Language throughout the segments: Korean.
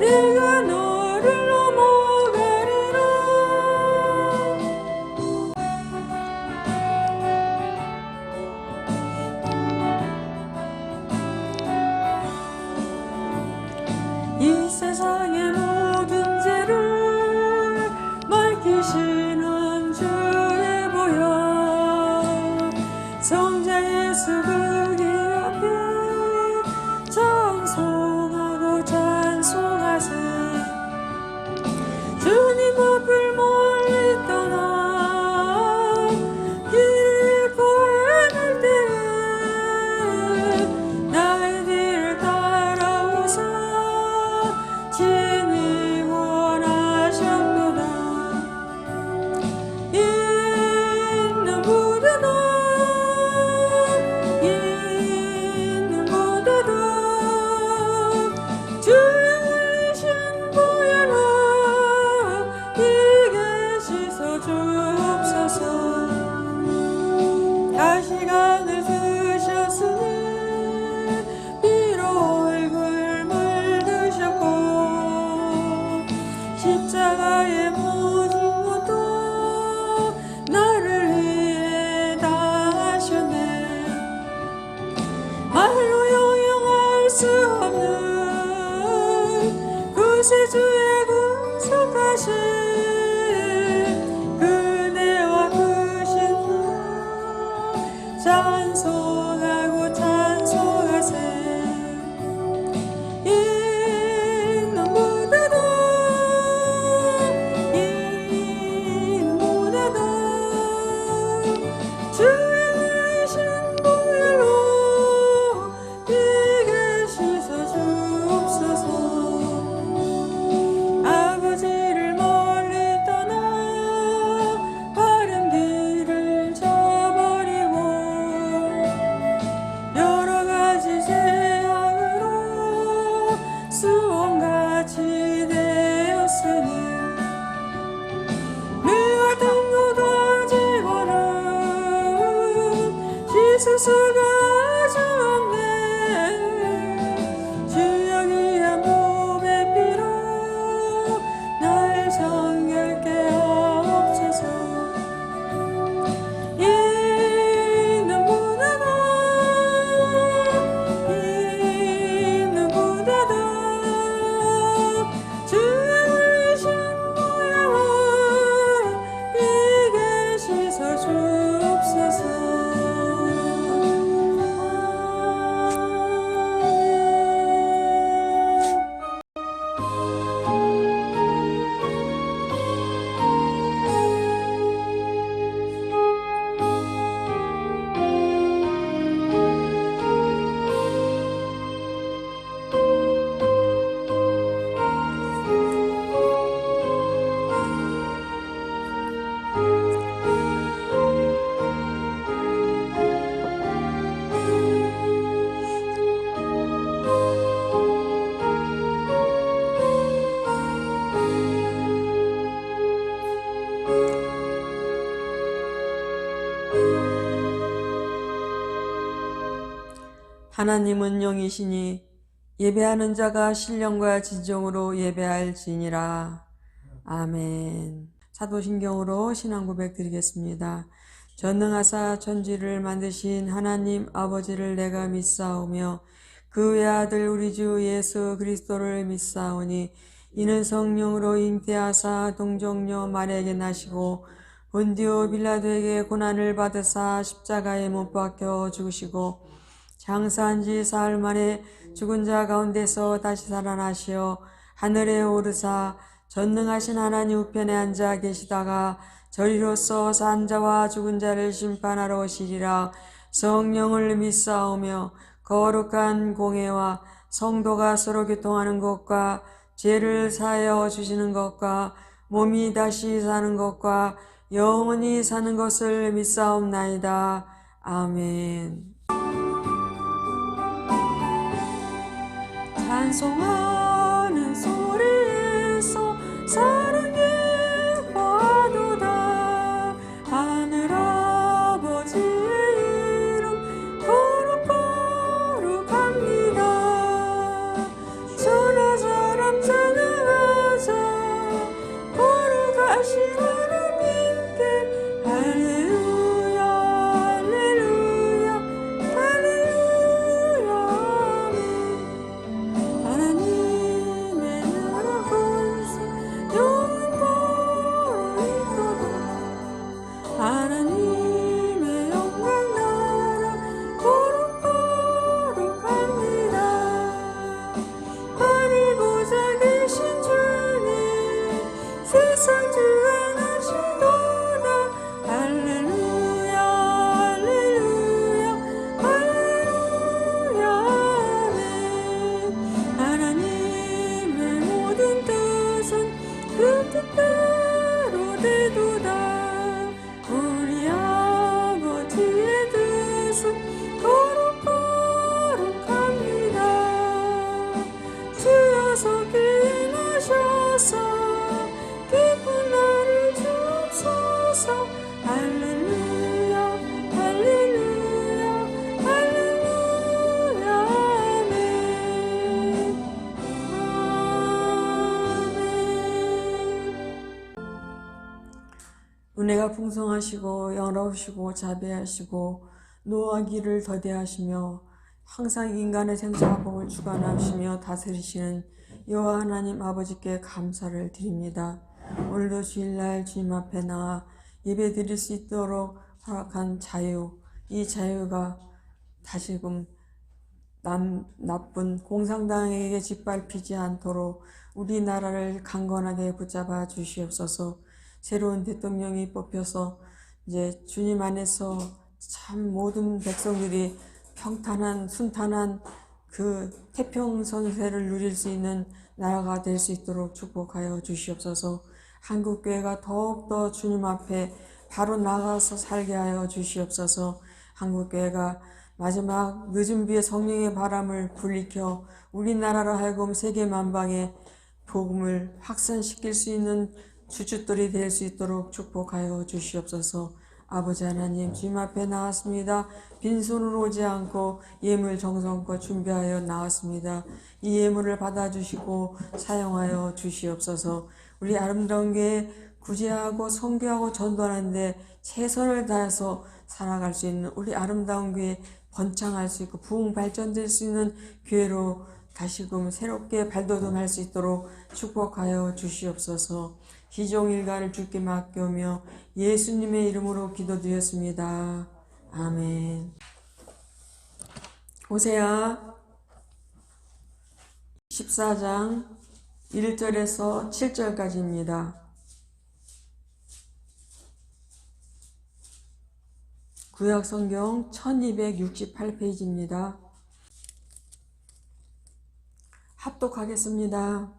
내가 너를 넘어가리라. 이 세상의 모든 죄를 밝히시는 주의 보혈, 성자 예수 그 기억에 찬송하고 찬송하세. 주님 앞을 멀리 떠나 길을 고행할 때에 나의 뒤를 따라오사 친히 원하셨도다. 있는 무대도 있는 무대도 주의 흘리신 보혈로 이게 씻어 주옵소서. 가시관을 쓰셨으니 피로 얼굴 물드셨고 십자가의 모든 것도 나를 위해 다 하셨네. 말로 형용할 수 없는 구세주의 구속하신 그대와 그 신부라 찬송하고 찬송하세. 있는 무대도 있는 무대도 주의 흘리신 보혈로 이게 씻어 주옵소서. 아버지를 멀리 떠나 바른 길을 저버리고 여러 가지 죄악으로 수원같이 되었으니 내 같은 것 가지고는 씻을 수가 아주 없네. 주여 귀한 몸의 피로 날 정결케 하옵소서. 있는 무대도 있는 무대도 주의 흘리신 보혈로 이게 씻어 주옵소서. 하나님은 영이시니 예배하는 자가 신령과 진정으로 예배할지니라. 아멘. 사도신경으로 신앙 고백 드리겠습니다. 전능하사 천지를 만드신 하나님 아버지를 내가 믿사오며 그 외아들 우리 주 예수 그리스도를 믿사오니 이는 성령으로 잉태하사 동정녀 마리아에게 나시고 본디오 빌라도에게 고난을 받으사 십자가에 못 박혀 죽으시고 장사한 지 사흘 만에 죽은 자 가운데서 다시 살아나시어 하늘에 오르사 전능하신 하나님 우편에 앉아 계시다가 저리로서 산 자와 죽은 자를 심판하러 오시리라. 성령을 믿사오며 거룩한 공회와 성도가 서로 교통하는 것과 죄를 사하여 주시는 것과 몸이 다시 사는 것과 영원히 사는 것을 믿사옵나이다. 아멘. 찬송하는 소리에서 사랑에 화도다. 하늘 아버지의 이름 거룩거룩합니다. 천하 사람 중에 은혜가 풍성하시고 영화로우시고 자비하시고 노하기를 더디하시며 항상 인간의 생사와 복을 주관하시며 다스리시는 여호와 하나님 아버지께 감사를 드립니다. 오늘도 주일날 주님 앞에 나와 예배 드릴 수 있도록 허락한 자유, 이 자유가 다시금 나쁜 공산당에게 짓밟히지 않도록 우리나라를 강건하게 붙잡아 주시옵소서. 새로운 대통령이 뽑혀서 이제 주님 안에서 참 모든 백성들이 평탄한 순탄한 그 태평성세를 누릴 수 있는 나라가 될 수 있도록 축복하여 주시옵소서. 한국교회가 더욱더 주님 앞에 바로 나가서 살게 하여 주시옵소서. 한국교회가 마지막 늦은 비에 성령의 바람을 불리켜 우리나라로 하여금 세계 만방에 복음을 확산시킬 수 있는 주춧돌이 될 수 있도록 축복하여 주시옵소서. 아버지 하나님, 주님 앞에 나왔습니다. 빈손으로 오지 않고 예물 정성껏 준비하여 나왔습니다. 이 예물을 받아주시고 사용하여 주시옵소서. 우리 아름다운 교회 구제하고 선교하고 전도하는데 최선을 다해서 살아갈 수 있는 우리 아름다운 교회 번창할 수 있고 부흥 발전될 수 있는 교회로 다시금 새롭게 발돋움할 수 있도록 축복하여 주시옵소서. 희종일가를 주께 맡겨오며 예수님의 이름으로 기도드렸습니다. 아멘. 호세아 14장 1절에서 7절까지입니다. 구약성경 1268페이지입니다. 합독하겠습니다.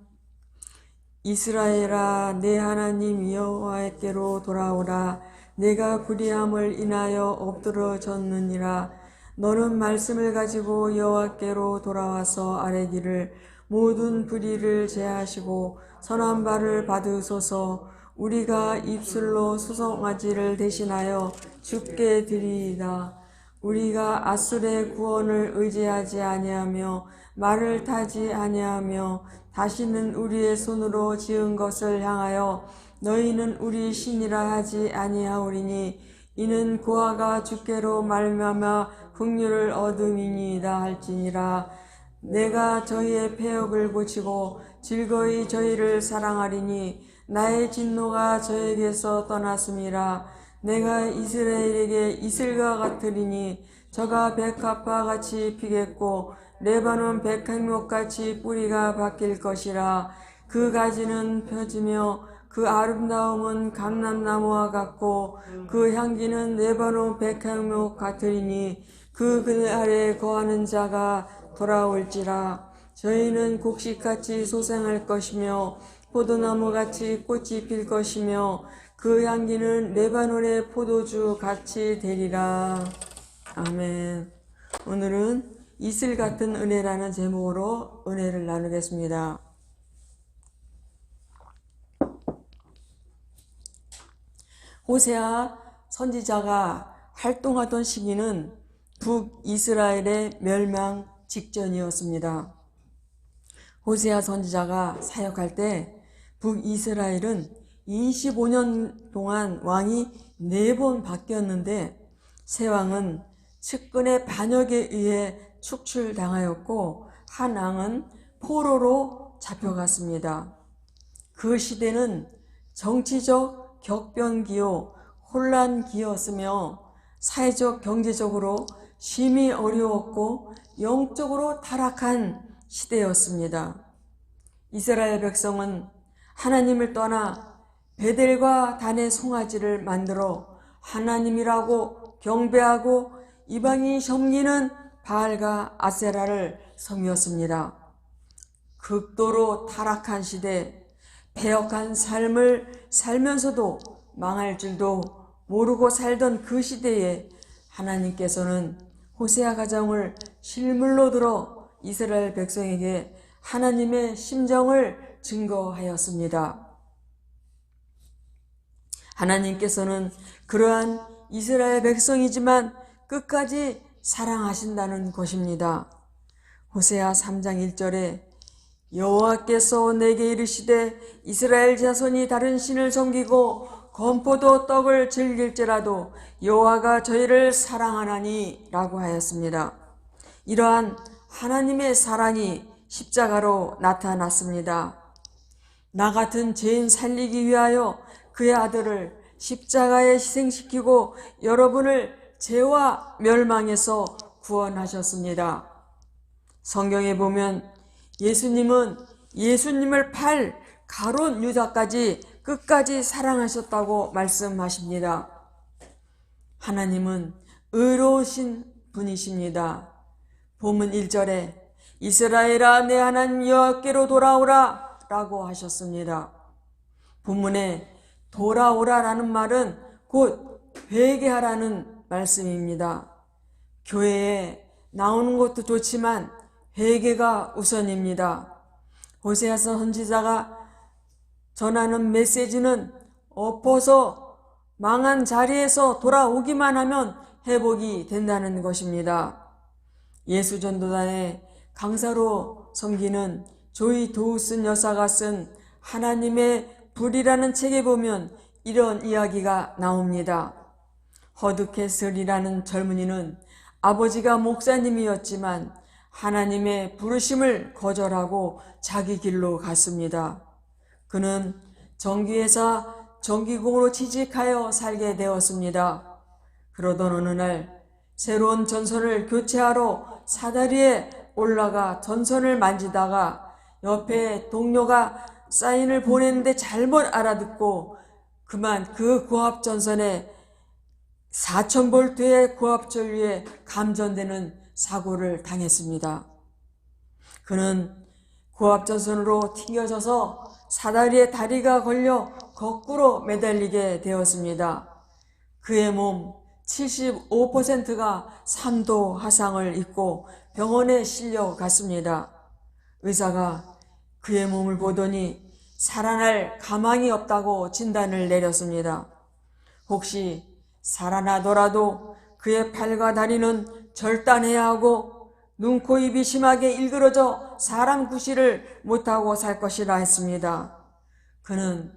이스라엘아, 내 하나님 여호와께로 돌아오라. 내가 불의함을 인하여 엎드러졌느니라. 너는 말씀을 가지고 여호와께로 돌아와서 아뢰기를 모든 불의를 제하시고 선한 바를 받으소서. 우리가 입술로 수송아지를 대신하여 주께 드리이다. 우리가 앗술의 구원을 의지하지 아니하며 말을 타지 아니하며 다시는 우리의 손으로 지은 것을 향하여 너희는 우리 신이라 하지 아니하오리니 이는 고아가 주께로 말미암아 긍휼을 얻음이니이다 할지니라. 내가 저희의 패역을 고치고 즐거이 저희를 사랑하리니 나의 진노가 저에게서 떠났음이라. 내가 이스라엘에게 이슬과 같으리니 저가 백합화 같이 피겠고 레바논 백향목같이 뿌리가 바뀔 것이라. 그 가지는 펴지며 그 아름다움은 감람나무와 같고 그 향기는 레바논 백향목 같으리니 그 아래에 거하는 자가 돌아올지라. 저희는 곡식같이 소생할 것이며 포도나무같이 꽃이 필 것이며 그 향기는 레바논의 포도주 같이 되리라. 아멘. 오늘은 이슬 같은 은혜라는 제목으로 은혜를 나누겠습니다. 호세아 선지자가 활동하던 시기는 북이스라엘의 멸망 직전이었습니다. 호세아 선지자가 사역할 때 북이스라엘은 25년 동안 왕이 4번 바뀌었는데 새 왕은 측근의 반역에 의해 축출당하였고 한 왕은 포로로 잡혀갔습니다. 그 시대는 정치적 격변기요 혼란기였으며 사회적 경제적으로 심히 어려웠고 영적으로 타락한 시대였습니다. 이스라엘 백성은 하나님을 떠나 베델과 단의 송아지를 만들어 하나님이라고 경배하고 이방인이 섬기는 바알과 아세라를 섬겼습니다. 극도로 타락한 시대, 패역한 삶을 살면서도 망할 줄도 모르고 살던 그 시대에 하나님께서는 호세아 가정을 실물로 들어 이스라엘 백성에게 하나님의 심정을 증거하였습니다. 하나님께서는 그러한 이스라엘 백성이지만 끝까지 사랑하신다는 것입니다. 호세아 3장 1절에 여호와께서 내게 이르시되 이스라엘 자손이 다른 신을 섬기고 건포도 떡을 즐길지라도 여호와가 저희를 사랑하나니 라고 하였습니다. 이러한 하나님의 사랑이 십자가로 나타났습니다. 나 같은 죄인 살리기 위하여 그의 아들을 십자가에 희생시키고 여러분을 죄와 멸망에서 구원하셨습니다. 성경에 보면 예수님은 예수님을 팔 가룟 유다까지 끝까지 사랑하셨다고 말씀하십니다. 하나님은 의로우신 분이십니다. 본문 1절에 이스라엘아 내 하나님 여호와께로 돌아오라 라고 하셨습니다. 본문에 돌아오라라는 말은 곧 회개하라는 말씀입니다. 교회에 나오는 것도 좋지만 회개가 우선입니다. 호세아서 선지자가 전하는 메시지는 엎어서 망한 자리에서 돌아오기만 하면 회복이 된다는 것입니다. 예수전도단의 강사로 섬기는 조이 도우슨 여사가 쓴 하나님의 불이라는 책에 보면 이런 이야기가 나옵니다. 허드 캐슬이라는 젊은이는 아버지가 목사님이었지만 하나님의 부르심을 거절하고 자기 길로 갔습니다. 그는 전기회사 전기공으로 취직하여 살게 되었습니다. 그러던 어느 날 새로운 전선을 교체하러 사다리에 올라가 전선을 만지다가 옆에 동료가 사인을 보냈는데 잘못 알아듣고 그만 그 고압 전선에 4000볼트의 고압 전류에 감전되는 사고를 당했습니다. 그는 고압 전선으로 튕겨져서 사다리에 다리가 걸려 거꾸로 매달리게 되었습니다. 그의 몸 75%가 3도 화상을 입고 병원에 실려갔습니다. 의사가 그의 몸을 보더니 살아날 가망이 없다고 진단을 내렸습니다. 혹시 살아나더라도 그의 팔과 다리는 절단해야 하고 눈, 코, 입이 심하게 일그러져 사람 구실을 못하고 살 것이라 했습니다. 그는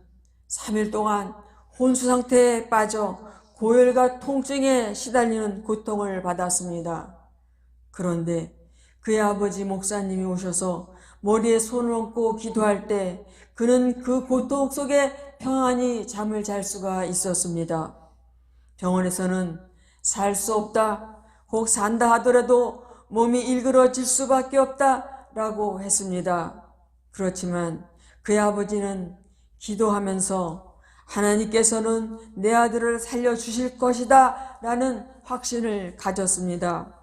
3일 동안 혼수 상태에 빠져 고열과 통증에 시달리는 고통을 받았습니다. 그런데 그의 아버지 목사님이 오셔서 머리에 손을 얹고 기도할 때 그는 그 고통 속에 평안히 잠을 잘 수가 있었습니다. 병원에서는 살 수 없다, 혹 산다 하더라도 몸이 일그러질 수밖에 없다 라고 했습니다. 그렇지만 그의 아버지는 기도하면서 하나님께서는 내 아들을 살려주실 것이다 라는 확신을 가졌습니다.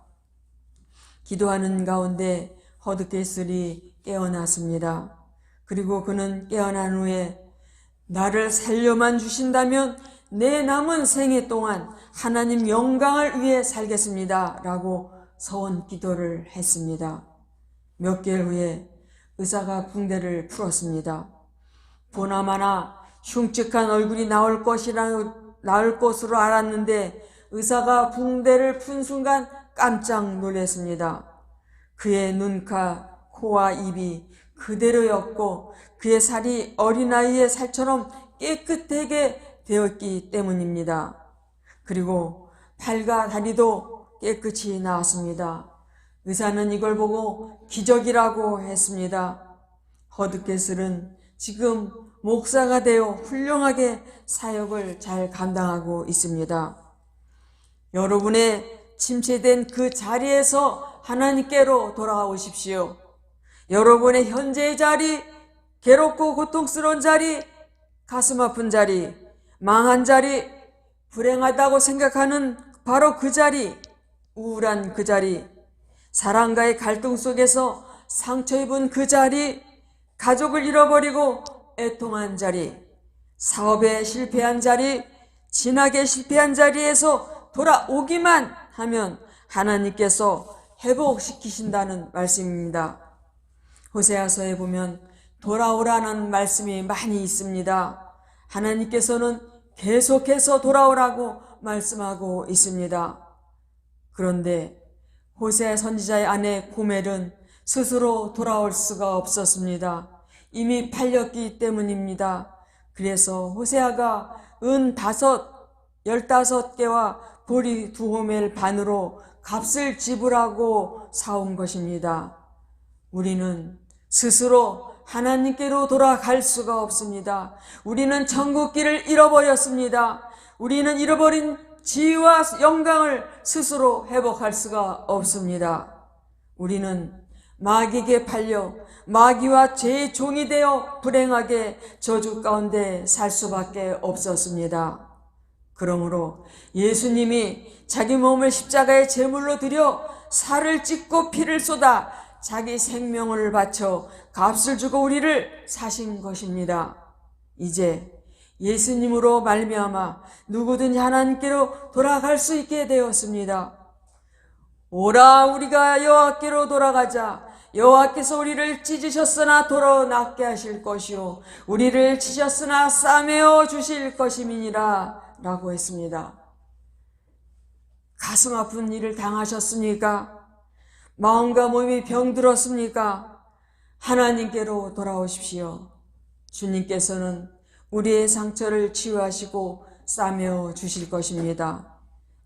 기도하는 가운데 허드캐슬이 깨어났습니다. 그리고 그는 깨어난 후에 나를 살려만 주신다면 내 남은 생애 동안 하나님 영광을 위해 살겠습니다 라고 서원 기도를 했습니다. 몇 개월 후에 의사가 붕대를 풀었습니다. 보나마나 흉측한 얼굴이 나올 것으로 알았는데 의사가 붕대를 푼 순간 깜짝 놀랐습니다. 그의 눈가, 코와 입이 그대로였고 그의 살이 어린아이의 살처럼 깨끗하게 되었기 때문입니다. 그리고 팔과 다리도 깨끗이 나왔습니다. 의사는 이걸 보고 기적이라고 했습니다. 허드캐슬은 지금 목사가 되어 훌륭하게 사역을 잘 감당하고 있습니다. 여러분의 침체된 그 자리에서 하나님께로 돌아오십시오. 여러분의 현재의 자리, 괴롭고 고통스러운 자리, 가슴 아픈 자리, 망한 자리, 불행하다고 생각하는 바로 그 자리, 우울한 그 자리, 사랑과의 갈등 속에서 상처 입은 그 자리, 가족을 잃어버리고 애통한 자리, 사업에 실패한 자리, 진학에 실패한 자리에서 돌아오기만 하면 하나님께서 회복시키신다는 말씀입니다. 호세아서에 보면 돌아오라는 말씀이 많이 있습니다. 하나님께서는 계속해서 돌아오라고 말씀하고 있습니다. 그런데 호세 선지자의 아내 고멜은 스스로 돌아올 수가 없었습니다. 이미 팔렸기 때문입니다. 그래서 호세아가 은 15개와 보리 2호멜 반으로 값을 지불하고 사온 것입니다. 우리는 스스로 하나님께로 돌아갈 수가 없습니다. 우리는 천국길을 잃어버렸습니다. 우리는 잃어버린 지위와 영광을 스스로 회복할 수가 없습니다. 우리는 마귀에게 팔려 마귀와 죄의 종이 되어 불행하게 저주 가운데 살 수밖에 없었습니다. 그러므로 예수님이 자기 몸을 십자가의 제물로 드려 살을 찢고 피를 쏟아 자기 생명을 바쳐 값을 주고 우리를 사신 것입니다. 이제 예수님으로 말미암아 누구든지 하나님께로 돌아갈 수 있게 되었습니다. 오라 우리가 여호와께로 돌아가자. 여호와께서 우리를 찢으셨으나 도로 낫게 하실 것이요 우리를 치셨으나 싸매어 주실 것임이니라 라고 했습니다. 가슴 아픈 일을 당하셨습니까? 마음과 몸이 병들었습니까? 하나님께로 돌아오십시오. 주님께서는 우리의 상처를 치유하시고 싸매어 주실 것입니다.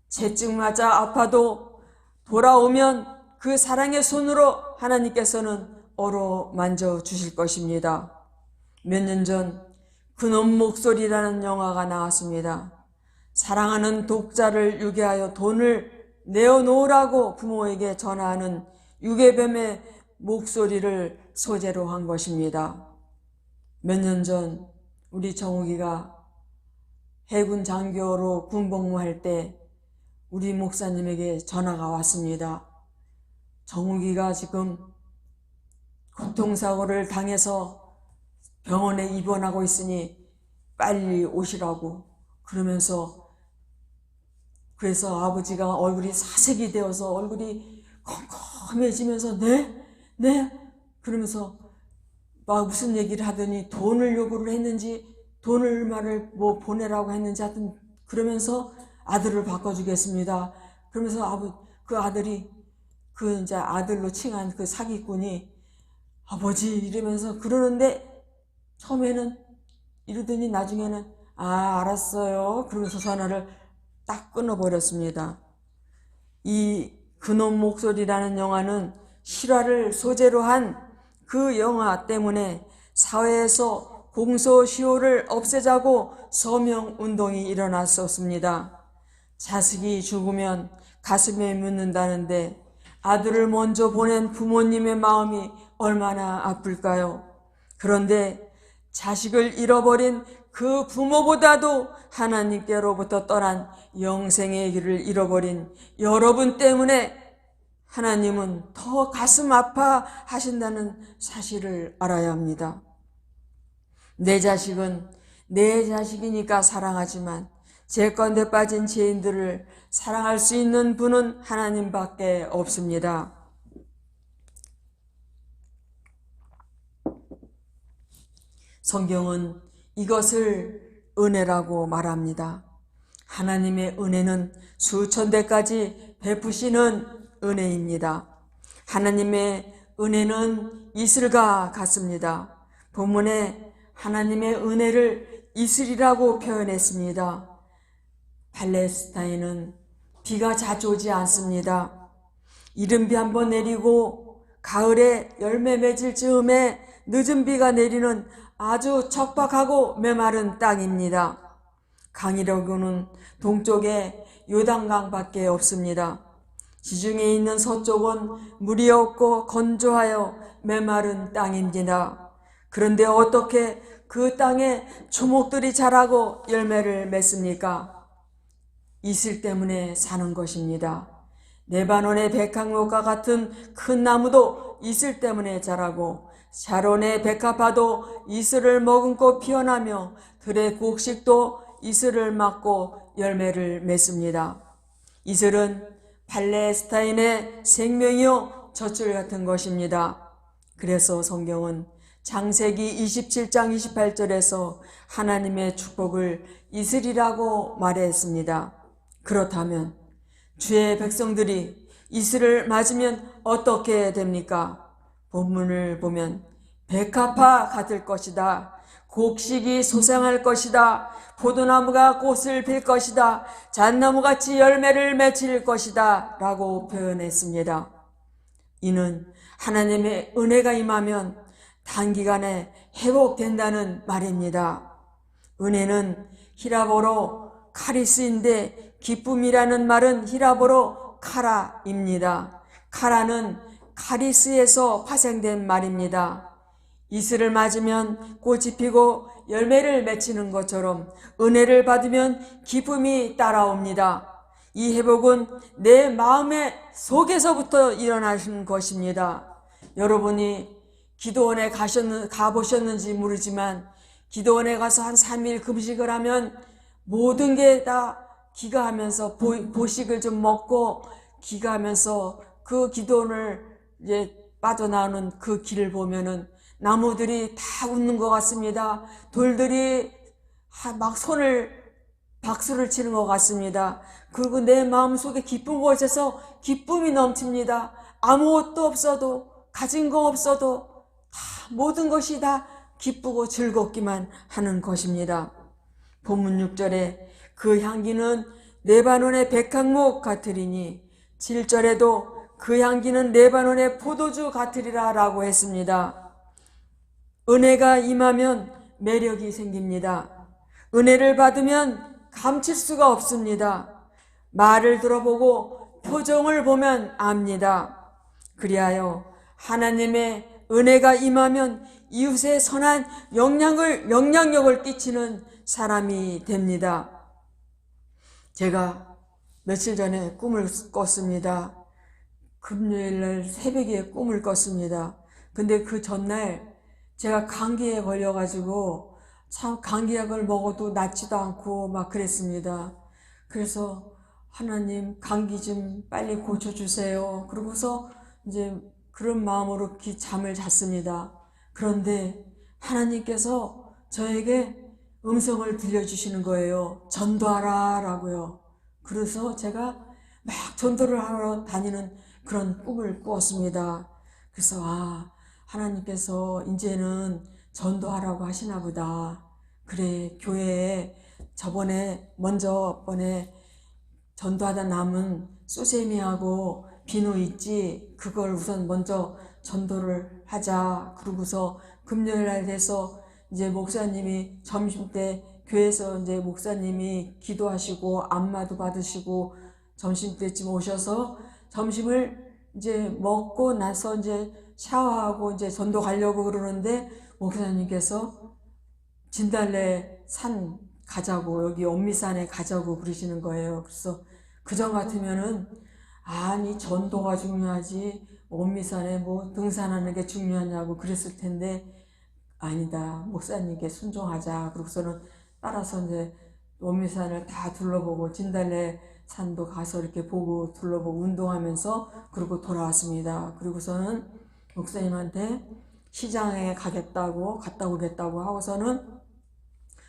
채찍 맞아 아파도 돌아오면 그 사랑의 손으로 하나님께서는 어루만져 주실 것입니다. 몇 년 전 그놈 목소리라는 영화가 나왔습니다. 사랑하는 독자를 유괴하여 돈을 내어놓으라고 부모에게 전화하는 유괴범의 목소리를 소재로 한 것입니다. 몇 년 전 우리 정욱이가 해군 장교로 군복무할 때 우리 목사님에게 전화가 왔습니다. 정욱이가 지금 교통사고를 당해서 병원에 입원하고 있으니 빨리 오시라고 그러면서 그래서 아버지가 얼굴이 사색이 되어서 얼굴이 컴컴해지면서 네 그러면서 막 무슨 얘기를 하더니 돈을 요구를 했는지 돈을 말을 뭐 보내라고 했는지 하여튼 그러면서 아들을 바꿔주겠습니다. 그러면서 그 아들이 그 이제 아들로 칭한 그 사기꾼이 아버지 이러면서 그러는데 처음에는 이러더니 나중에는 알았어요 그러면서 전화를 딱 끊어버렸습니다. 이 그놈 목소리라는 영화는 실화를 소재로 한 그 영화 때문에 사회에서 공소시효를 없애자고 서명운동이 일어났었습니다. 자식이 죽으면 가슴에 묻는다는데 아들을 먼저 보낸 부모님의 마음이 얼마나 아플까요? 그런데 자식을 잃어버린 그 부모보다도 하나님께로부터 떠난 영생의 길을 잃어버린 여러분 때문에 하나님은 더 가슴 아파하신다는 사실을 알아야 합니다. 내 자식은 내 자식이니까 사랑하지만 제 건데 빠진 죄인들을 사랑할 수 있는 분은 하나님밖에 없습니다. 성경은 이것을 은혜라고 말합니다. 하나님의 은혜는 수천 대까지 베푸시는 은혜입니다. 하나님의 은혜는 이슬과 같습니다. 본문에 하나님의 은혜를 이슬이라고 표현했습니다. 팔레스타인은 비가 자주 오지 않습니다. 이른 비 한번 내리고 가을에 열매 맺을 즈음에 늦은 비가 내리는 아주 척박하고 메마른 땅입니다. 강이라고는 동쪽에 요단강밖에 없습니다. 지중해에 있는 서쪽은 물이 없고 건조하여 메마른 땅입니다. 그런데 어떻게 그 땅에 초목들이 자라고 열매를 맺습니까? 이슬 때문에 사는 것입니다. 레바논의 백향목과 같은 큰 나무도 이슬 때문에 자라고 샤론의 백합화도 이슬을 머금고 피어나며 들의 곡식도 이슬을 맞고 열매를 맺습니다. 이슬은 팔레스타인의 생명이요 젖줄 같은 것입니다. 그래서 성경은 창세기 27장 28절에서 하나님의 축복을 이슬이라고 말했습니다. 그렇다면 주의 백성들이 이슬을 맞으면 어떻게 됩니까? 본문을 보면 백합화 같을 것이다. 곡식이 솟아날 것이다. 포도나무가 꽃을 필 것이다. 잣나무같이 열매를 맺힐 것이다. 라고 표현했습니다. 이는 하나님의 은혜가 임하면 단기간에 회복된다는 말입니다. 은혜는 히라보로 카리스인데 기쁨이라는 말은 히라보로 카라입니다. 카라는 카리스에서 파생된 말입니다. 이슬을 맞으면 꽃이 피고 열매를 맺히는 것처럼 은혜를 받으면 기쁨이 따라옵니다. 이 회복은 내 마음의 속에서부터 일어나는 것입니다. 여러분이 기도원에 가보셨는지 모르지만 기도원에 가서 한 3일 금식을 하면 모든 게 다 기가하면서 보식을 좀 먹고 기가하면서 그 기도원을 이제 빠져나오는 그 길을 보면은 나무들이 다 웃는 것 같습니다. 돌들이 막 박수를 치는 것 같습니다. 그리고 내 마음속에 기쁜 곳에서 기쁨이 넘칩니다. 아무것도 없어도 가진 거 없어도 다 모든 것이 다 기쁘고 즐겁기만 하는 것입니다. 본문 6절에 그 향기는 레바논의 백향목 같으리니 7절에도 그 향기는 레바논의 포도주 같으리라 라고 했습니다. 은혜가 임하면 매력이 생깁니다. 은혜를 받으면 감출 수가 없습니다. 말을 들어보고 표정을 보면 압니다. 그리하여 하나님의 은혜가 임하면 이웃의 선한 영향력을 끼치는 사람이 됩니다. 제가 며칠 전에 꿈을 꿨습니다. 금요일날 새벽에 꿈을 꿨습니다. 근데 그 전날 제가 감기에 걸려가지고 참 감기약을 먹어도 낫지도 않고 막 그랬습니다. 그래서 하나님 감기 좀 빨리 고쳐주세요. 그러고서 이제 그런 마음으로 잠을 잤습니다. 그런데 하나님께서 저에게 음성을 들려주시는 거예요. 전도하라 라고요. 그래서 제가 막 전도를 하러 다니는 그런 꿈을 꾸었습니다. 그래서 하나님께서 이제는 전도하라고 하시나 보다. 그래, 교회에 번에 전도하다 남은 소세미하고 비누 있지, 그걸 우선 먼저 전도를 하자. 그러고서 금요일 날 돼서 이제 목사님이 점심때 교회에서 이제 목사님이 기도하시고 안마도 받으시고 점심때쯤 오셔서 점심을 이제 먹고 나서 이제 샤워하고 이제 전도 가려고 그러는데 목사님께서 진달래 산 가자고, 여기 엄미산에 가자고 그러시는 거예요. 그래서 그전 같으면은 아니 전도가 중요하지 엄미산에 뭐 등산하는 게 중요하냐고 그랬을 텐데 아니다, 목사님께 순종하자. 그러고서는 따라서 이제 엄미산을 다 둘러보고 진달래 산도 가서 이렇게 보고 둘러보고 운동하면서 그러고 돌아왔습니다. 그리고서는 목사님한테 시장에 갔다 오겠다고 하고서는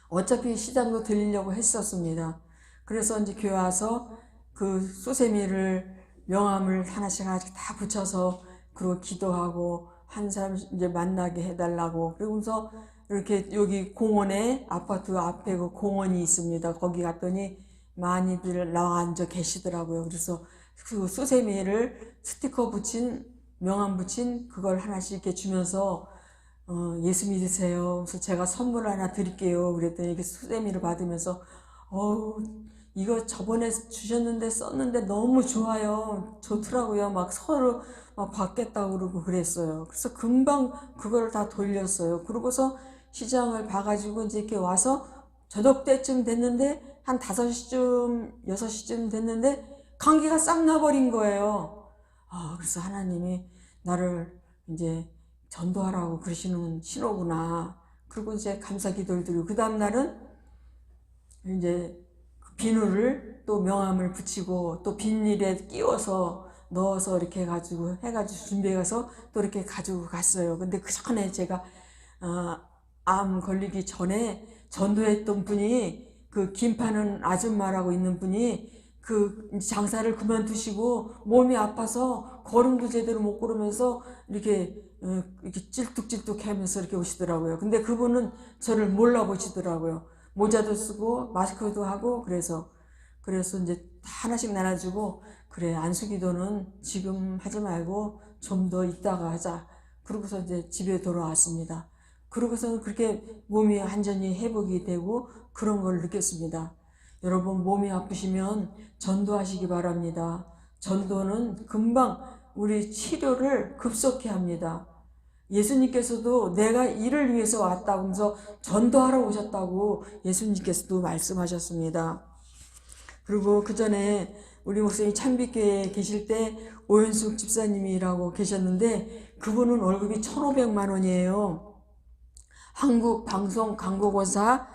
어차피 시장도 들리려고 했었습니다. 그래서 이제 교회 와서 그 소세미를 명함을 하나씩 다 붙여서 그리고 기도하고 한 사람 이제 만나게 해달라고. 그러면서 이렇게 여기 공원에 아파트 앞에 그 공원이 있습니다. 거기 갔더니 많이들 나와 앉아 계시더라고요. 그래서 그 소세미를 스티커 붙인 명함 붙인 그걸 하나씩 이렇게 주면서 예수 믿으세요. 그래서 제가 선물 하나 드릴게요. 그랬더니 이렇게 소세미를 받으면서 이거 저번에 주셨는데 썼는데 너무 좋더라고요. 막 서로 막 받겠다고 그러고 그랬어요. 그래서 금방 그걸 다 돌렸어요. 그러고서 시장을 봐가지고 이제 이렇게 와서 저녁 때쯤 됐는데 한 5시쯤 6시쯤 됐는데 감기가 싹 나버린 거예요. 그래서 하나님이 나를 이제 전도하라고 그러시는 신호구나. 그리고 이제 감사 기도를 드리고 그 다음 날은 이제 비누를 또 명함을 붙이고 또 비닐에 끼워서 넣어서 이렇게 해가지고 준비해서 또 이렇게 가지고 갔어요. 근데 그 전에 제가 암 걸리기 전에 전도했던 분이 그 김 파는 아줌마라고 있는 분이 그 장사를 그만두시고 몸이 아파서 걸음도 제대로 못 걸으면서 이렇게 찔뚝찔뚝 하면서 이렇게 오시더라고요. 근데 그분은 저를 몰라보시더라고요. 모자도 쓰고 마스크도 하고 그래서 이제 하나씩 나눠주고, 그래, 안수기도는 지금 하지 말고 좀 더 있다가 하자. 그러고서 이제 집에 돌아왔습니다. 그러고서는 그렇게 몸이 완전히 회복이 되고 그런 걸 느꼈습니다. 여러분, 몸이 아프시면 전도하시기 바랍니다. 전도는 금방 우리 치료를 급속히 합니다. 예수님께서도 내가 이를 위해서 왔다고 하면서 전도하러 오셨다고 예수님께서도 말씀하셨습니다. 그리고 그 전에 우리 목사님 참빛교회에 계실 때 오현숙 집사님이라고 계셨는데, 그분은 월급이 1,500만 원이에요. 한국 방송 광고고사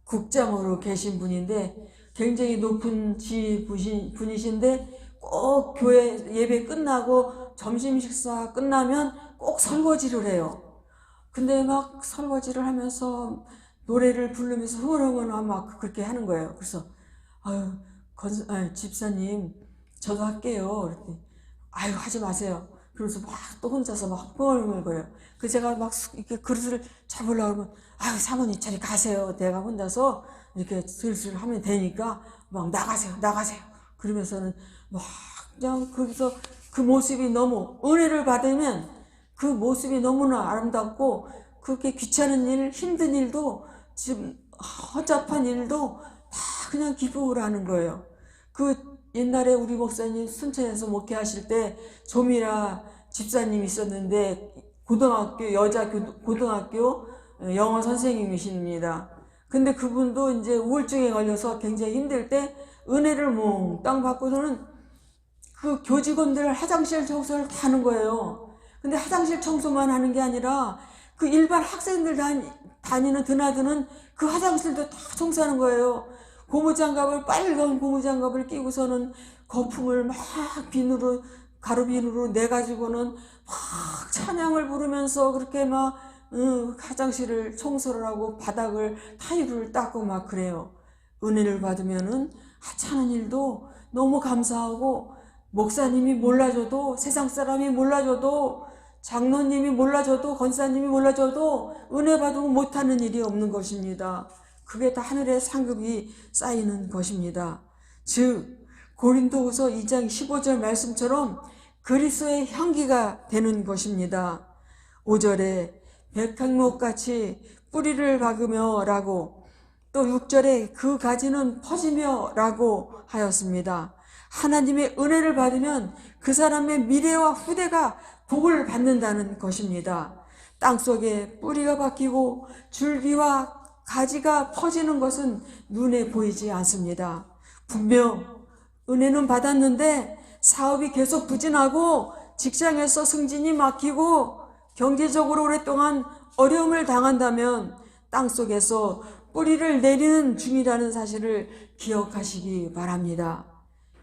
국장으로 계신 분인데 굉장히 높은 분이신데, 꼭 교회 예배 끝나고 점심 식사 끝나면 꼭 설거지를 해요. 근데 막 설거지를 하면서 노래를 부르면서 흥얼흥얼 막 그렇게 하는 거예요. 그래서 아유, 집사님, 저도 할게요. 그랬더니, 아유, 하지 마세요. 그러면서 막 또 혼자서 막 흥얼흥얼거려요. 그래서 제가 막 이렇게 그릇을 잡으려고 하면, 아유, 사모님, 저리 가세요. 내가 혼자서 이렇게 슬슬 하면 되니까, 막 나가세요, 나가세요. 그러면서는 막 그냥 거기서 그 모습이 너무, 은혜를 받으면 그 모습이 너무나 아름답고, 그렇게 귀찮은 일, 힘든 일도, 지금 허접한 일도 다 그냥 기부를 하는 거예요. 그 옛날에 우리 목사님 순천에서 목회하실 때 조미라 집사님이 있었는데, 여자 고등학교 영어 선생님이십니다. 근데 그분도 이제 우울증에 걸려서 굉장히 힘들 때 은혜를 몽땅 받고서는 그 교직원들 화장실 청소를 다 하는 거예요. 근데 화장실 청소만 하는 게 아니라 그 일반 학생들 다니는 드나드는 그 화장실도 다 청소하는 거예요. 빨간 고무장갑을 끼고서는 거품을 막 가루비누로 내가지고는 막 찬양을 부르면서 그렇게 막 화장실을 청소를 하고 바닥을 타일을 닦고 막 그래요. 은혜를 받으면은 하찮은 일도 너무 감사하고, 목사님이 몰라줘도, 세상 사람이 몰라줘도, 장로님이 몰라줘도, 권사님이 몰라줘도 은혜 받으면 못하는 일이 없는 것입니다. 그게 다 하늘의 상급이 쌓이는 것입니다. 즉 고린도후서 2장 15절 말씀처럼 그리스도의 향기가 되는 것입니다. 5절에 백향목같이 뿌리를 박으며 라고, 또 6절에 그 가지는 퍼지며 라고 하였습니다. 하나님의 은혜를 받으면 그 사람의 미래와 후대가 복을 받는다는 것입니다. 땅속에 뿌리가 박히고 줄기와 가지가 퍼지는 것은 눈에 보이지 않습니다. 분명 은혜는 받았는데 사업이 계속 부진하고 직장에서 승진이 막히고 경제적으로 오랫동안 어려움을 당한다면 땅속에서 뿌리를 내리는 중이라는 사실을 기억하시기 바랍니다.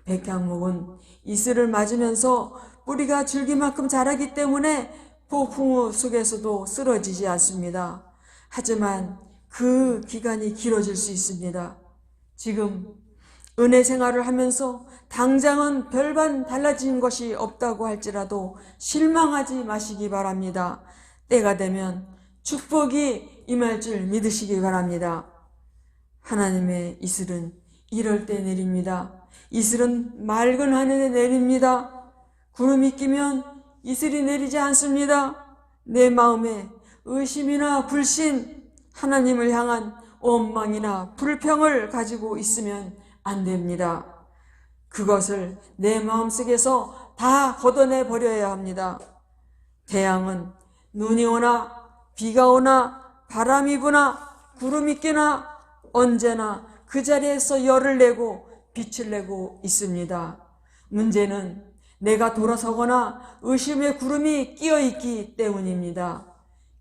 백향목은 이슬을 맞으면서 뿌리가 줄기만큼 자라기 때문에 폭풍우 속에서도 쓰러지지 않습니다. 하지만 그 기간이 길어질 수 있습니다. 지금 은혜 생활을 하면서 당장은 별반 달라진 것이 없다고 할지라도 실망하지 마시기 바랍니다. 때가 되면 축복이 임할 줄 믿으시기 바랍니다. 하나님의 이슬은 이럴 때 내립니다. 이슬은 맑은 하늘에 내립니다. 구름이 끼면 이슬이 내리지 않습니다. 내 마음에 의심이나 불신, 하나님을 향한 원망이나 불평을 가지고 있으면 안 됩니다. 그것을 내 마음속에서 다 걷어내 버려야 합니다. 태양은 눈이 오나 비가 오나 바람이 부나 구름이 끼나 언제나 그 자리에서 열을 내고 빛을 내고 있습니다. 문제는 내가 돌아서거나 의심의 구름이 끼어있기 때문입니다.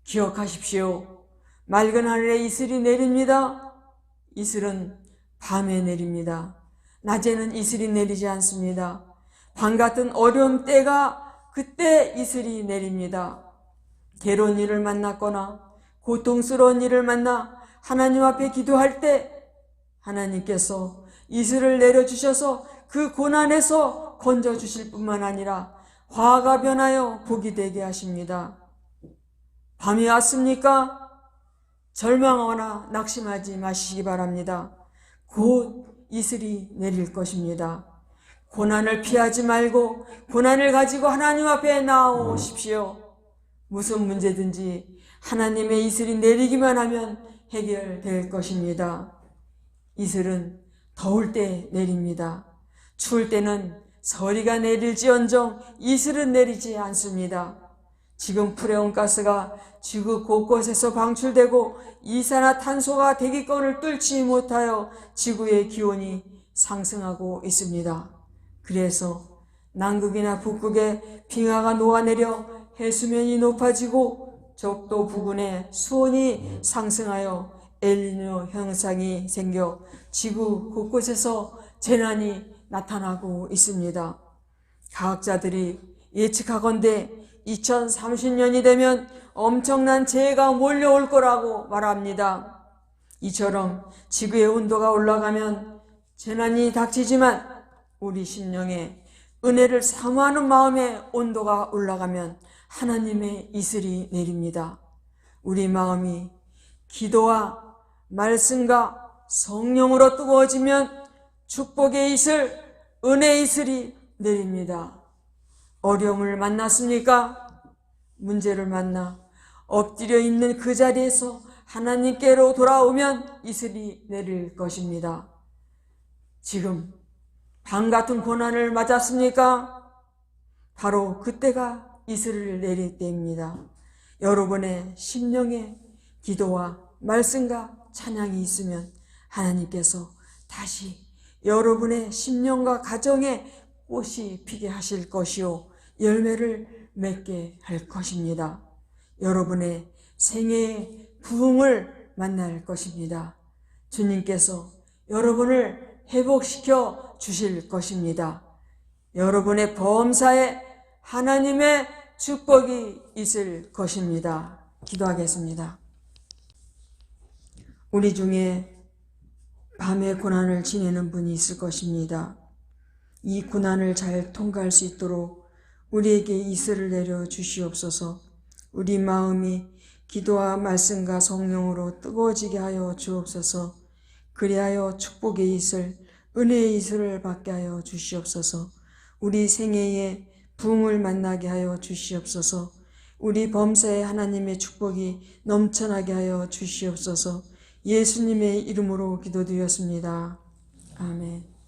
기억하십시오. 맑은 하늘에 이슬이 내립니다. 이슬은 밤에 내립니다. 낮에는 이슬이 내리지 않습니다. 밤 같은 어려움 때가 그때 이슬이 내립니다. 괴로운 일을 만났거나 고통스러운 일을 만나 하나님 앞에 기도할 때 하나님께서 이슬을 내려주셔서 그 고난에서 건져주실 뿐만 아니라 화가 변하여 복이 되게 하십니다. 밤이 왔습니까? 절망하거나 낙심하지 마시기 바랍니다. 곧 이슬이 내릴 것입니다. 고난을 피하지 말고 고난을 가지고 하나님 앞에 나오십시오. 무슨 문제든지 하나님의 이슬이 내리기만 하면 해결될 것입니다. 이슬은 더울 때 내립니다. 추울 때는 서리가 내릴지언정 이슬은 내리지 않습니다. 지금 프레온가스가 지구 곳곳에서 방출되고 이산화탄소가 대기권을 뚫지 못하여 지구의 기온이 상승하고 있습니다. 그래서 남극이나 북극에 빙하가 녹아내려 해수면이 높아지고 적도 부근에 수온이 상승하여 엘니뇨 현상이 생겨 지구 곳곳에서 재난이 나타나고 있습니다. 과학자들이 예측하건대 2030년이 되면 엄청난 재해가 몰려올 거라고 말합니다. 이처럼 지구의 온도가 올라가면 재난이 닥치지만 우리 심령에 은혜를 사모하는 마음의 온도가 올라가면 하나님의 이슬이 내립니다. 우리 마음이 기도와 말씀과 성령으로 뜨거워지면 축복의 이슬, 은혜의 이슬이 내립니다. 어려움을 만났습니까? 문제를 만나 엎드려 있는 그 자리에서 하나님께로 돌아오면 이슬이 내릴 것입니다. 지금 밤 같은 고난을 맞았습니까? 바로 그때가 이슬을 내릴 때입니다. 여러분의 심령에 기도와 말씀과 찬양이 있으면 하나님께서 다시 여러분의 심령과 가정에 꽃이 피게 하실 것이요 열매를 맺게 할 것입니다. 여러분의 생애의 부흥을 만날 것입니다. 주님께서 여러분을 회복시켜 주실 것입니다. 여러분의 범사에 하나님의 축복이 있을 것입니다. 기도하겠습니다. 우리 중에 밤의 고난을 지내는 분이 있을 것입니다. 이 고난을 잘 통과할 수 있도록 우리에게 이슬을 내려 주시옵소서. 우리 마음이 기도와 말씀과 성령으로 뜨거워지게 하여 주옵소서. 그리하여 축복의 이슬, 은혜의 이슬을 받게 하여 주시옵소서. 우리 생애에 부흥을 만나게 하여 주시옵소서. 우리 범사에 하나님의 축복이 넘쳐나게 하여 주시옵소서. 예수님의 이름으로 기도드렸습니다. 아멘.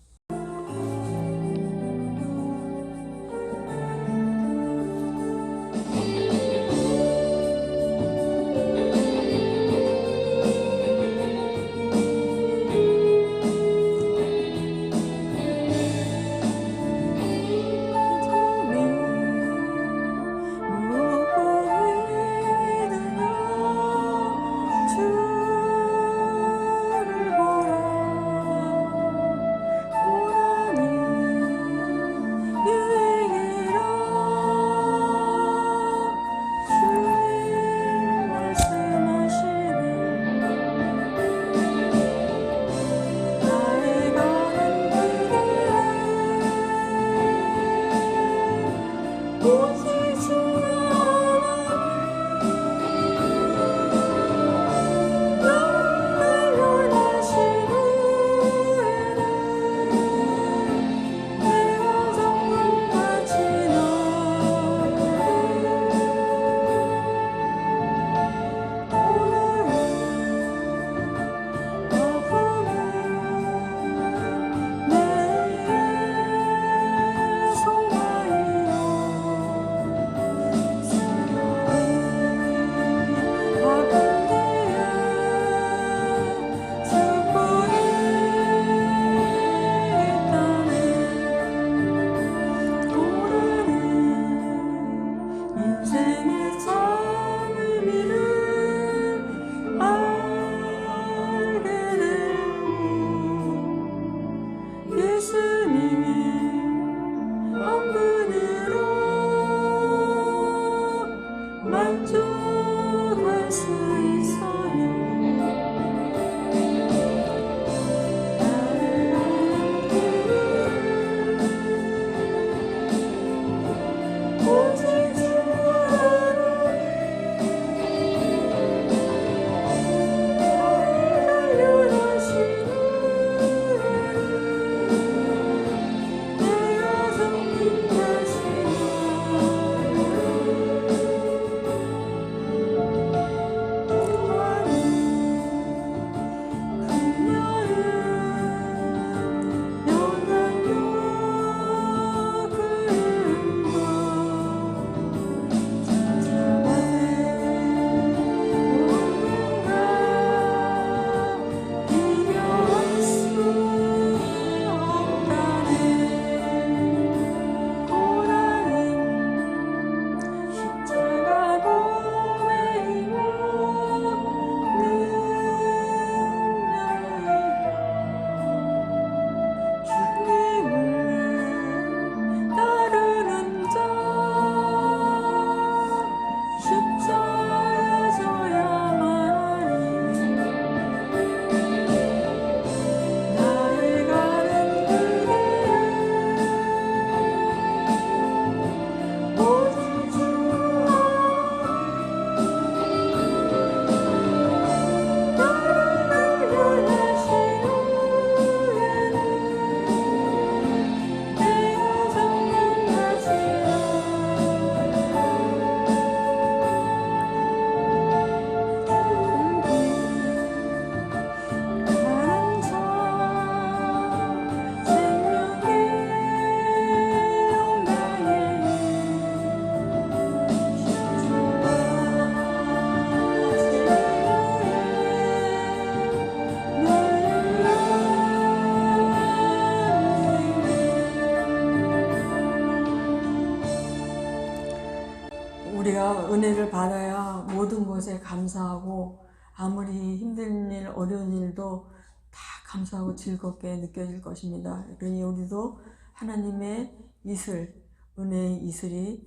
은혜를 받아야 모든 것에 감사하고 아무리 힘든 일, 어려운 일도 다 감사하고 즐겁게 느껴질 것입니다. 그러니 우리도 하나님의 이슬, 은혜의 이슬이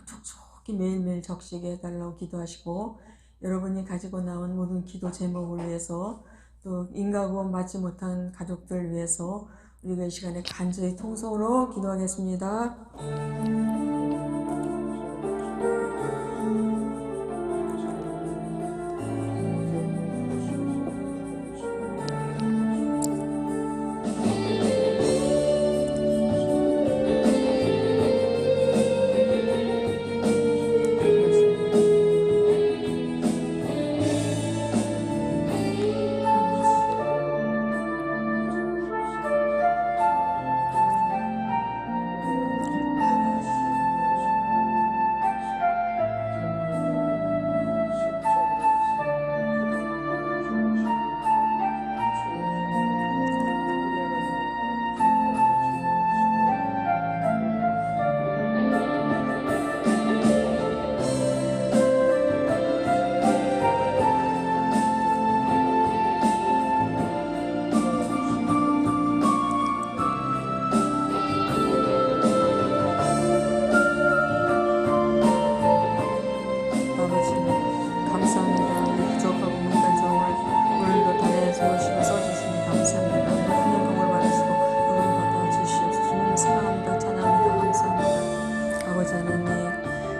촉촉히 매일매일 적시게 해달라고 기도하시고, 여러분이 가지고 나온 모든 기도 제목을 위해서, 또 인과구원 받지 못한 가족들 위해서 우리가 이 시간에 간절히 통성으로 기도하겠습니다.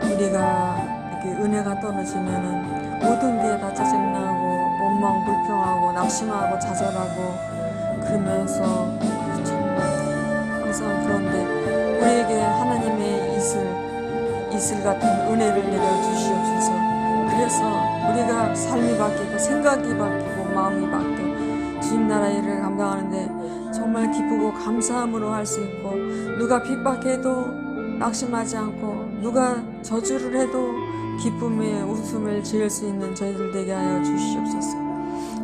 우리가 이렇게 은혜가 떨어지면은 모든 게 다 짜증나고 원망 불평하고 낙심하고 좌절하고 그러면서 정말 항상 그런데 우리에게 하나님의 이슬 같은 은혜를 내려 주시옵소서. 그래서 우리가 삶이 바뀌고 생각이 바뀌고 마음이 바뀌고 주님 나라 일을 감당하는데 정말 기쁘고 감사함으로 할 수 있고, 누가 핍박해도 낙심하지 않고 누가 저주를 해도 기쁨의 웃음을 지을 수 있는 저희들 되게 하여 주시옵소서.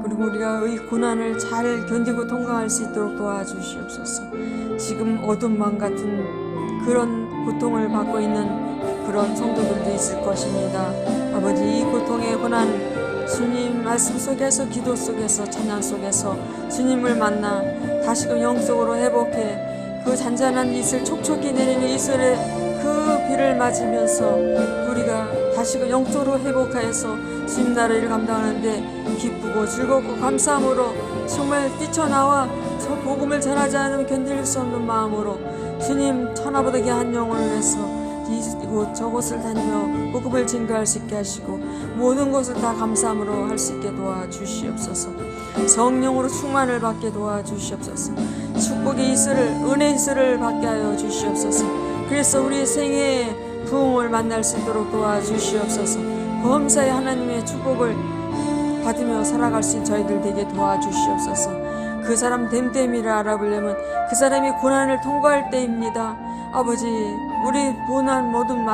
그리고 우리가 이 고난을 잘 견디고 통과할 수 있도록 도와주시옵소서. 지금 어둠만 같은 그런 고통을 받고 있는 그런 성도들도 있을 것입니다. 아버지, 이 고통의 고난 주님 말씀 속에서, 기도 속에서, 찬양 속에서 주님을 만나 다시금 영적으로 회복해 그 잔잔한 이슬, 촉촉히 내리는 이슬의 그 비를 맞으면서 우리가 다시금 영적으로 회복하여서 주님 나라를 감당하는데 기쁘고 즐겁고 감사함으로 정말 뛰쳐나와 저 복음을 전하지 않으면 견딜 수 없는 마음으로 주님 천하보다 귀한 영혼을 위해서 이곳 저곳을 다니며 복음을 증거할 수 있게 하시고 모든 것을 다 감사함으로 할 수 있게 도와주시옵소서. 성령으로 충만을 받게 도와주시옵소서. 축복의 이슬을, 은혜의 이슬을 받게 하여 주시옵소서. 그래서 우리 생애의 부흥을 만날 수 있도록 도와주시옵소서. 범사에 하나님의 축복을 받으며 살아갈 수 있는 저희들 되게 도와주시옵소서. 그 사람 됨됨이를 알아보려면 그 사람이 고난을 통과할 때입니다. 아버지, 우리 모든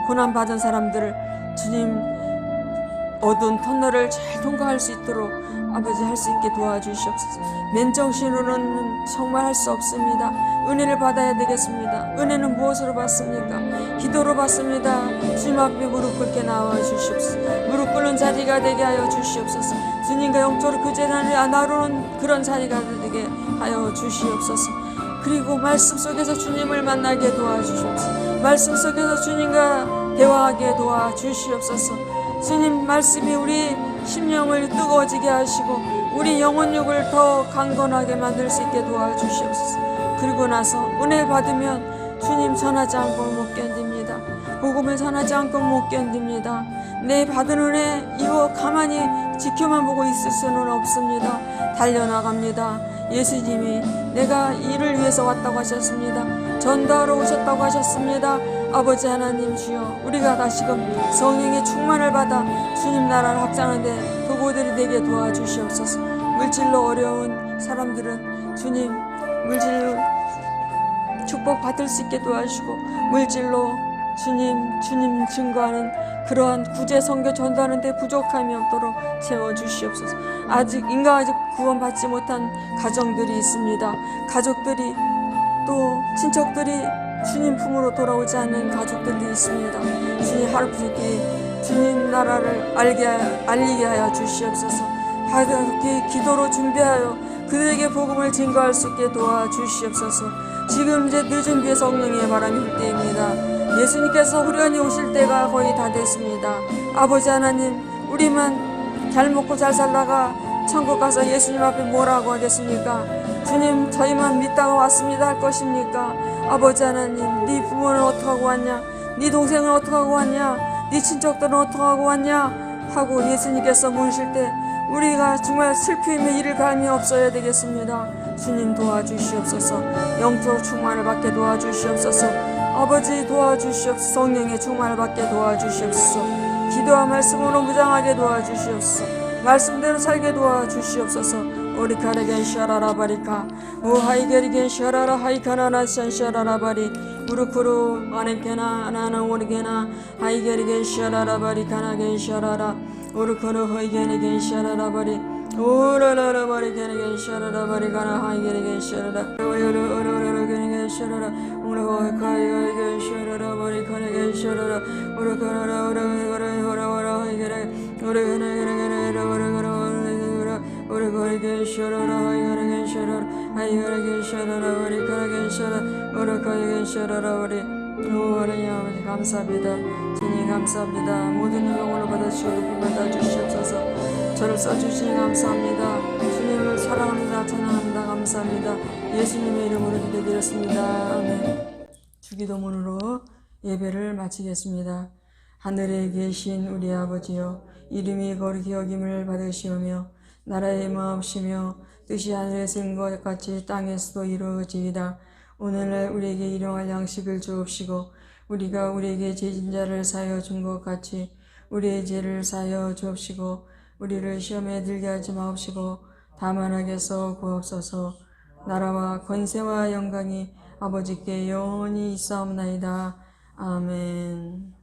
고난 받은 사람들을 주님 어두운 터널을 잘 통과할 수 있도록 아버지 할 수 있게 도와주시옵소서. 맨정신으로는 정말 할 수 없습니다. 은혜를 받아야 되겠습니다. 은혜는 무엇으로 받습니까? 기도로 받습니다. 주님 앞에 무릎 꿇게 나와 주시옵소서. 무릎 꿇는 자리가 되게 하여 주시옵소서. 주님과 영적으로 교제를 나누는 그런 자리가 되게 하여 주시옵소서. 그리고 말씀 속에서 주님을 만나게 도와주시옵소서. 말씀 속에서 주님과 대화하게 도와주시옵소서. 주님 말씀이 우리 심령을 뜨거워지게 하시고 우리 영혼육을 더 강건하게 만들 수 있게 도와주시옵소서. 그리고 나서 은혜를 받으면 주님 전하지 않고 못 견딥니다. 복음을 전하지 않고 못 견딥니다. 내 받은 은혜 이거 가만히 지켜만 보고 있을 수는 없습니다. 달려나갑니다. 예수님이 내가 이를 위해서 왔다고 하셨습니다. 전도하러 오셨다고 하셨습니다. 아버지 하나님 주여, 우리가 다시금 성령의 충만을 받아 주님 나라를 확장하는데 도구들이 되게 도와주시옵소서. 물질로 어려운 사람들은 주님 물질로 축복 받을 수 있게 도와주시고, 물질로 주님 증거하는 그러한 구제 선교 전도하는 데 부족함이 없도록 채워주시옵소서. 아직 구원받지 못한 가정들이 있습니다. 가족들이 또 친척들이 주님 품으로 돌아오지 않는 가족들도 있습니다. 주님 하루뿐이기 주님 나라를 알리게 하여 주시옵소서. 하루께 기도로 준비하여 그들에게 복음을 증거할 수 있게 도와주시옵소서. 지금 이제 늦은 비에 성령의 바람이 불 때입니다. 예수님께서 후련히 오실 때가 거의 다 됐습니다. 아버지 하나님, 우리만 잘 먹고 잘 살다가 천국 가서 예수님 앞에 뭐라고 하겠습니까? 주님, 저희만 믿다가 왔습니다 할 것입니까? 아버지 하나님, 네 부모는 어떡하고 왔냐? 네 동생은 어떡하고 왔냐? 네 친척들은 어떡하고 왔냐? 하고 예수님께서 물으실 때 우리가 정말 슬픔에 이를 감이 없어야 되겠습니다. 주님 도와주시옵소서. 영적 충만을 받게 도와주시옵소서. 아버지 도와주시옵소서. 성령의 충만을 받게 도와주시옵소서. 기도와 말씀으로 무장하게 도와주시옵소서. 말씀대로 살게 도와주시옵소서. 오리카르겐 샤라라바리카 오하이게리겐 샤라라 하이카나나 샨샤라라바리 우르쿠루 아넨케나 나나 오리게나 하이게리겐 샤라라바리카나겐 샤라라 오르쿠루 하이게리겐 샤라라바리 오라라라바리게리겐 샤라라바리카나 하이게리겐 샤라라 오르르르르르겐 샤라라 오르카이게리겐 샤라라바리카나겐 샤라라 오르카라라 오르르르르르 하이게리 오르게나게나게나게나 오르거리게 셔라라 하이거리게 셔라라 하이거리게 셔라라 오리거리게 셔라라 오르거리게 셔라라 오리 하나님 아버지 감사합니다. 주님 감사합니다. 모든 영광을 받아주시고 높이 받아주시옵소서. 저를 써주시니 감사합니다. 주님을 사랑합니다. 찬양합니다. 감사합니다. 예수님의 이름으로 기도드렸습니다. 아멘. 주기도문으로 예배를 마치겠습니다. 하늘에 계신 우리 아버지여, 이름이 거룩히 여김을 받으시오며 나라의 마옵시며 뜻이 하늘에서 이룬 것 같이 땅에서도 이루어지이다. 오늘날 우리에게 일용할 양식을 주옵시고 우리가 우리에게 죄진 자를 사하여 준 것 같이 우리의 죄를 사하여 주옵시고 우리를 시험에 들게 하지 마옵시고 다만 악에서 구하옵소서. 나라와 권세와 영광이 아버지께 영원히 있사옵나이다. 아멘.